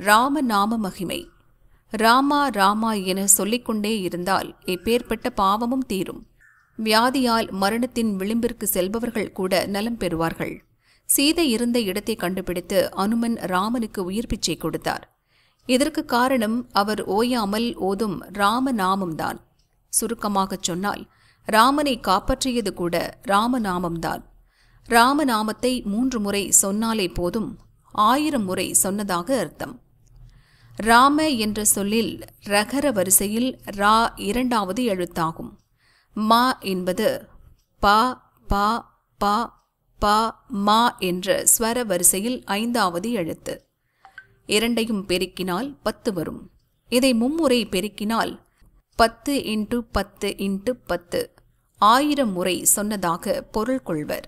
ராமநாம மகிமை. ராமா ராமா என சொல்லிக்கொண்டே இருந்தால் எப்பேற்பட்ட பாவமும் தீரும். வியாதியால் மரணத்தின் விளிம்பிற்கு செல்பவர்கள் கூட நலம் பெறுவார்கள். சீதை இருந்த இடத்தை கண்டுபிடித்து அனுமன் ராமனுக்கு உயிர் பிச்சை கொடுத்தார். இதற்கு காரணம் அவர் ஓயாமல் ஓதும் ராமநாமம்தான். சுருக்கமாகச் சொன்னால் ராமனை காப்பாற்றியது கூட ராமநாமம்தான். ராமநாமத்தை 3 முறை சொன்னாலே போதும், 1000 முறை சொன்னதாக அர்த்தம். ராம என்ற சொல்லில் ரகர வரிசையில் ரா 2வது எழுத்தாகும். மா என்பது ப ப ப ப மா என்ற ஸ்வர வரிசையில் 5வது எழுத்து. இரண்டையும் பெருக்கினால் 10 வரும். இதை மும்முறை பெருக்கினால் 10 × 10 × 10 1000 முறை சொன்னதாக பொருள் கொள்வர்.